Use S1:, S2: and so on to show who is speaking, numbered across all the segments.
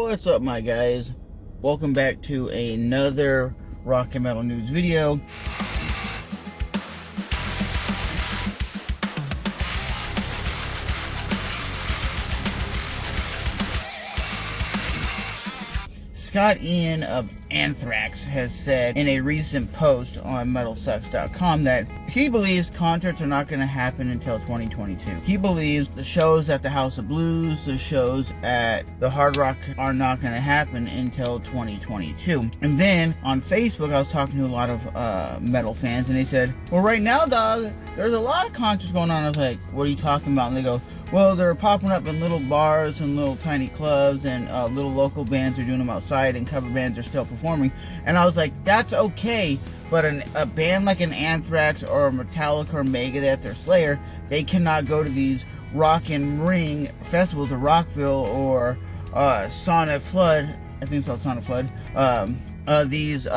S1: What's up, my guys? Welcome back to another rock and metal news video. Scott Ian of Anthrax has said in a recent post on MetalSucks.com that he believes concerts are not going to happen until 2022. He believes the shows at the House of Blues, the shows at the Hard Rock are not going to happen until 2022. And then on Facebook, I was talking to a lot of metal fans, and they said, well, right now, dog, there's a lot of concerts going on. I was like, what are you talking about? And they go, well, they're popping up in little bars and little tiny clubs, and little local bands are doing them outside, and cover bands are still performing. And I was like, that's okay, but a band like an Anthrax or Metallica or Megadeth or Slayer, they cannot go to these Rock and Ring festivals, or Rockville or Sonic Flood. I think it's called Sonic Flood. These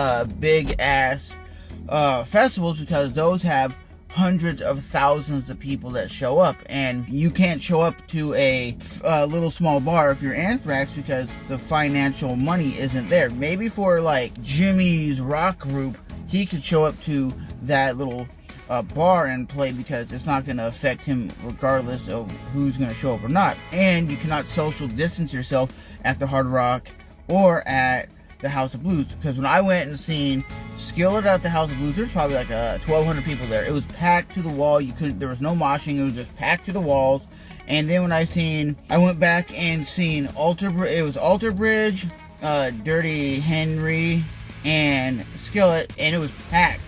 S1: big ass festivals, because those have hundreds of thousands of people that show up, and you can't show up to a little small bar if you're Anthrax because the financial money isn't there. Maybe for like Jimmy's rock group, he could show up to that little bar and play because it's not going to affect him regardless of who's going to show up or not. And you cannot social distance yourself at the Hard Rock or at the House of Blues, because when I went and seen Skillet at the House of Blues, there's probably like 1,200 people there. It was packed to the wall. There was no moshing. It was just packed to the walls. And then when I went back and seen it was Alter Bridge, Dirty Henry, and Skillet, and it was packed,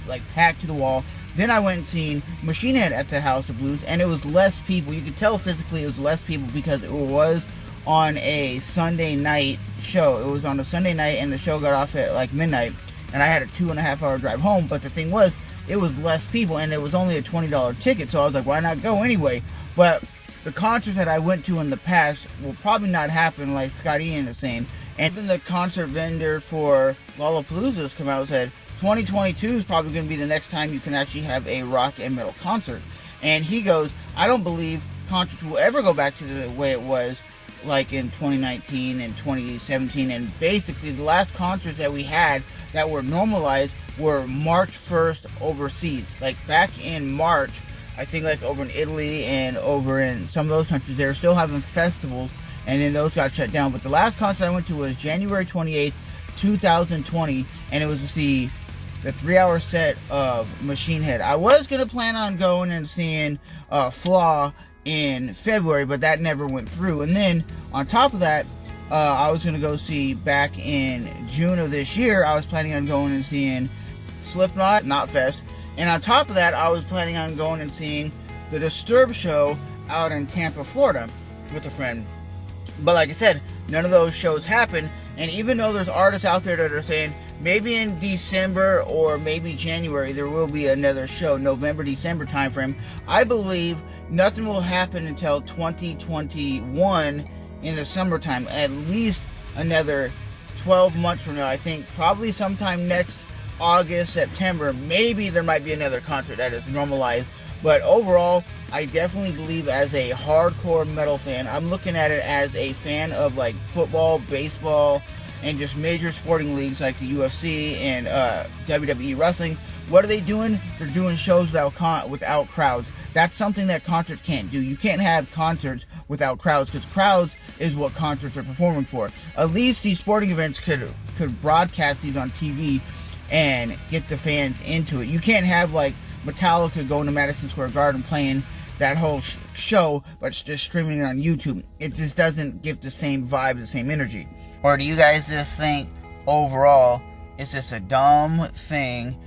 S1: like packed to the wall. Then I went and seen Machine Head at the House of Blues, and it was less people. You could tell physically it was less people because it was on a Sunday night show. It was on a Sunday night, and the show got off at like midnight, and I had a 2.5 hour drive home. But the thing was, it was less people, and it was only a $20 ticket, so I was like, why not go anyway? But the concerts that I went to in the past will probably not happen, like Scott Ian is saying. And even the concert vendor for Lollapalooza has come out and said 2022 is probably going to be the next time you can actually have a rock and metal concert. And he goes, I don't believe concerts will ever go back to the way it was like in 2019 and 2017, and basically the last concerts that we had that were normalized were March 1st overseas. Like back in March, I think like over in Italy and over in some of those countries, they were still having festivals, and then those got shut down. But the last concert I went to was January 28th, 2020, and it was the 3-hour set of Machine Head. I was going to plan on going and seeing Flaw in February, but that never went through. And then on top of that, I was going to go see back in June of this year, I was planning on going and seeing Slipknot, Knotfest. And on top of that, I was planning on going and seeing the Disturbed show out in Tampa, Florida with a friend. But like I said, none of those shows happened. And even though there's artists out there that are saying maybe in December or maybe January there will be another show, November, December timeframe, I believe nothing will happen until 2021 in the summertime, at least another 12 months from now. I think probably sometime next August, September, maybe there might be another concert that is normalized. But overall, I definitely believe, as a hardcore metal fan, I'm looking at it as a fan of like football, baseball, and just major sporting leagues like the UFC and WWE wrestling. What are they doing? They're doing shows without crowds. That's something that concerts can't do. You can't have concerts without crowds, because crowds is what concerts are performing for. At least these sporting events could broadcast these on TV and get the fans into it. You can't have like Metallica going to Madison Square Garden playing that whole show, but just streaming it on YouTube. It just doesn't give the same vibe, the same energy. Or do you guys just think overall it's just a dumb thing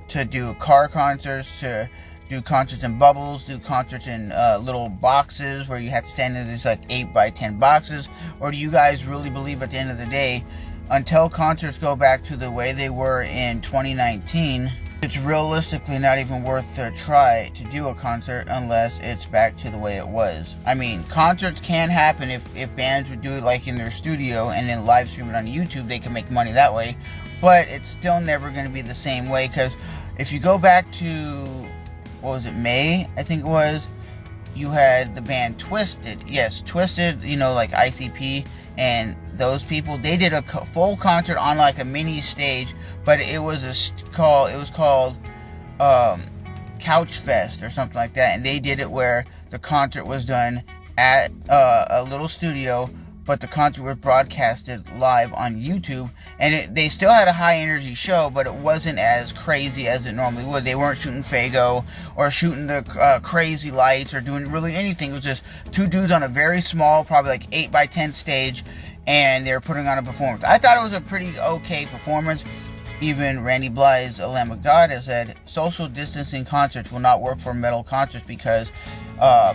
S1: to do car concerts, to do concerts in bubbles, do concerts in little boxes where you have to stand in these like 8 by 10 boxes? Or do you guys really believe at the end of the day, until concerts go back to the way they were in 2019, it's realistically not even worth the try to do a concert unless it's back to the way it was? I mean, concerts can happen if bands would do it like in their studio and then live stream it on YouTube. They can make money that way, but it's still never going to be the same way, because if you go back to, what was it, May, I think it was, you had the band Twisted. Yes, Twisted, like ICP, and those people, they did a full concert on like a mini stage, but it was called Couch Fest or something like that, and they did it where the concert was done at a little studio, but the concert was broadcasted live on YouTube, and they still had a high energy show, but it wasn't as crazy as it normally would. They weren't shooting Fago or shooting the crazy lights or doing really anything. It was just two dudes on a very small, probably like 8x10 stage, and they were putting on a performance. I thought it was a pretty okay performance. Even Randy Blythe's A Lamb of God has said social distancing concerts will not work for metal concerts because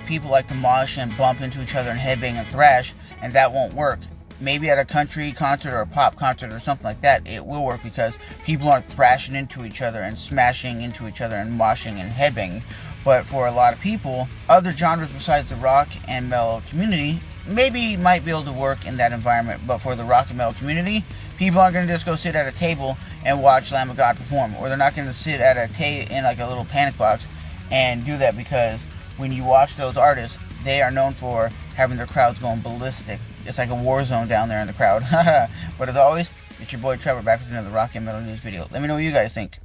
S1: people like to mosh and bump into each other and headbang and thrash, and that won't work. Maybe at a country concert or a pop concert or something like that, it will work because people aren't thrashing into each other and smashing into each other and moshing and headbanging. But for a lot of people, other genres besides the rock and metal community maybe might be able to work in that environment. But for the rock and metal community, people aren't going to just go sit at a table and watch Lamb of God perform, or they're not going to sit at a in like a little panic box and do that, because when you watch those artists, they are known for having their crowds going ballistic. It's like a war zone down there in the crowd. But as always, it's your boy Trevor back with another rock and metal news video. Let me know what you guys think.